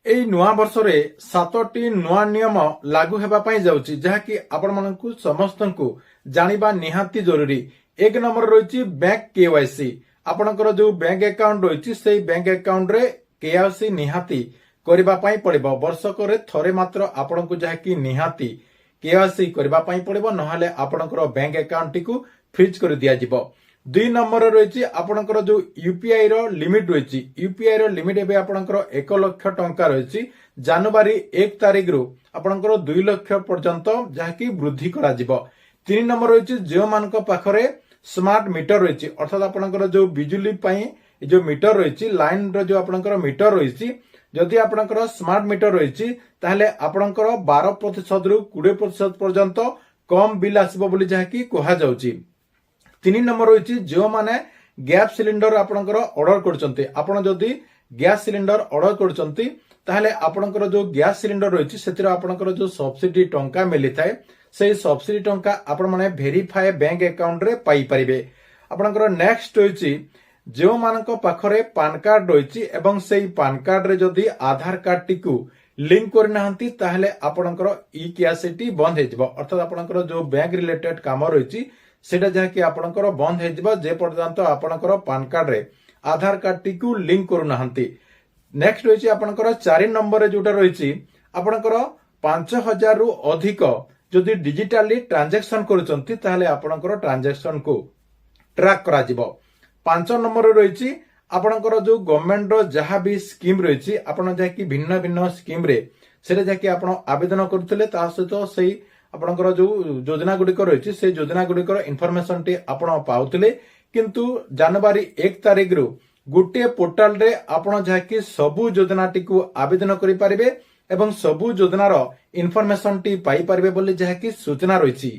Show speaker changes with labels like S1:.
S1: এই ନୂଆ ବର୍ଷରେ 7ଟି ନୂଆ ନିୟମ ଲାଗୁ ହେବା ପାଇଁ ଯାଉଛି, ଯାହାକି ଆପଣମାନଙ୍କୁ ସମସ୍ତଙ୍କୁ ଜାଣିବା ନିହାତି ଜରୁରୀ। 1 ନମ୍ବର ରହିଛି ବ୍ୟାଙ୍କ କେୱାଇସି। ଆପଣଙ୍କର ଯୋଉ ବ୍ୟାଙ୍କ ଆକାଉଣ୍ଟ ରହିଛି ସେଇ ବ୍ୟାଙ୍କ ଆକାଉଣ୍ଟରେ କେୱାଇସି ନିହାତି କରିବା ପାଇଁ ପଡିବ। ବର୍ଷକରେ ଥରେ ମାତ୍ର ଆପଣଙ୍କୁ ଯାହାକି ନିହାତି କେୱାଇସି କରିବା ପାଇଁ ପଡିବ, ନହେଲେ ଆପଣଙ୍କର ବ୍ୟାଙ୍କ ଆକାଉଣ୍ଟଟିକୁ ଫ୍ରିଜ କରି ଦିଆଯିବ। 2 ନମ୍ବର ରହିଛି ଆପଣଙ୍କର ଯୋଉ ୟୁପିଆଇ ର ଲିମିଟ ରହିଛି। ୟୁପିଆଇ ର ଲିମିଟ ଏବେ ଆପଣଙ୍କର 1 ଲକ୍ଷ ଟଙ୍କା ରହିଛି। ଜାନୁଆରୀ 1 ତାରିଖରୁ ଆପଣଙ୍କର 2 ଲକ୍ଷ ପର୍ଯ୍ୟନ୍ତ ଯାହାକି ବୃଦ୍ଧି କରାଯିବ। 3 ନମ୍ବର ରହିଛି ଯେଉଁମାନଙ୍କ ପାଖରେ ସ୍ମାର୍ଟ ମିଟର ରହିଛି, ଅର୍ଥାତ୍ ଆପଣଙ୍କର ଯୋଉ ବିଜୁଳି ପାଇଁ ଯୋଉ ମିଟର ରହିଛି, ଲାଇନ ର ଯୋଉ ଆପଣଙ୍କର ମିଟର ରହିଛି, ଯଦି ଆପଣଙ୍କର ସ୍ମାର୍ଟ ମିଟର ରହିଛି ତାହେଲେ ଆପଣଙ୍କର 12% ରୁ 20% ପର୍ଯ୍ୟନ୍ତ କମ ବିଲ୍ ଆସିବ ବୋଲି ଯାହାକି କୁହାଯାଉଛି। 3 ନମ୍ବର ରହିଛି ଯେଉଁମାନେ ଗ୍ୟାସ ସିଲିଣ୍ଡର ଆପଣଙ୍କର ଅର୍ଡର କରୁଛନ୍ତି। ଆପଣ ଯଦି ଗ୍ୟାସ ସିଲିଣ୍ଡର ଅର୍ଡର କରୁଛନ୍ତି ତାହେଲେ ଆପଣଙ୍କର ଯୋଉ ଗ୍ୟାସ ସିଲିଣ୍ଡର ରହିଛି ସେଥିରେ ଆପଣଙ୍କର ଯୋଉ ସବସିଡି ଟଙ୍କା ମିଳିଥାଏ, ସେଇ ସବସିଡି ଟଙ୍କା ଆପଣମାନେ ଭେରିଫାଏ ବ୍ୟାଙ୍କ ଆକାଉଣ୍ଟରେ ପାଇପାରିବେ। ଆପଣଙ୍କର ନେକ୍ସଟ ରହିଛି ଯେଉଁମାନଙ୍କ ପାଖରେ ପାନ କାର୍ଡ ରହିଛି ଏବଂ ସେଇ ପାନ କାର୍ଡରେ ଯଦି ଆଧାର କାର୍ଡଟିକୁ ଲିଙ୍କ କରିନାହାନ୍ତି ତାହେଲେ ଆପଣଙ୍କର ଇ କେୱାଇସି ବନ୍ଦ ହେଇଯିବ। ଅର୍ଥାତ୍ ଆପଣଙ୍କର ଯୋଉ ବ୍ୟାଙ୍କ ରିଲେଟେଡ କାମ ରହିଛି ସେଟା ଯାହାକି ଆପଣଙ୍କର ବନ୍ଦ ହେଇଯିବ ଯେ ପର୍ଯ୍ୟନ୍ତ ଆପଣଙ୍କର ପାନ କାର୍ଡରେ ଆଧାର କାର୍ଡଟିକୁ ଲିଙ୍କ କରୁନାହାନ୍ତି। ନେକ୍ସଟ ରହିଛି ଆପଣଙ୍କର 4 ନମ୍ବରରେ ଯୋଉଟା ରହିଛି ଆପଣଙ୍କର 5,000 ରୁ ଅଧିକ ଯଦି ଡିଜିଟାଲି ଟ୍ରାଞ୍ଜାକ୍ସନ କରୁଛନ୍ତି ତାହେଲେ ଆପଣଙ୍କର ଟ୍ରାଞ୍ଜାକ୍ସନକୁ ଟ୍ରାକ୍ କରାଯିବ। 5 ନମ୍ବରରେ ରହିଛି ଆପଣଙ୍କର ଯୋଉ ଗଭର୍ଣ୍ଣମେଣ୍ଟର ଯାହା ବି ସ୍କିମ ରହିଛି, ଆପଣ ଯାହାକି ଭିନ୍ନ ଭିନ୍ନ ସ୍କିମରେ ସେଟା ଯାହାକି ଆପଣ ଆବେଦନ କରୁଥିଲେ, ତା ସହିତ ସେଇ ଆପଣଙ୍କର ଯୋଉ ଯୋଜନା ଗୁଡିକ ରହିଛି ସେଇ ଯୋଜନା ଗୁଡିକର ଇନଫରମେସନ ଟି ଆପଣ ପାଉଥିଲେ, କିନ୍ତୁ ଜାନୁଆରୀ 1 ତାରିଖରୁ ଗୋଟିଏ ପୋର୍ଟାଲରେ ଆପଣ ଯାହାକି ସବୁ ଯୋଜନାଟିକୁ ଆବେଦନ କରିପାରିବେ ଏବଂ ସବୁ ଯୋଜନାର ଇନଫରମେସନ ଟି ପାଇପାରିବେ ବୋଲି ଯାହାକି ସୂଚନା ରହିଛି।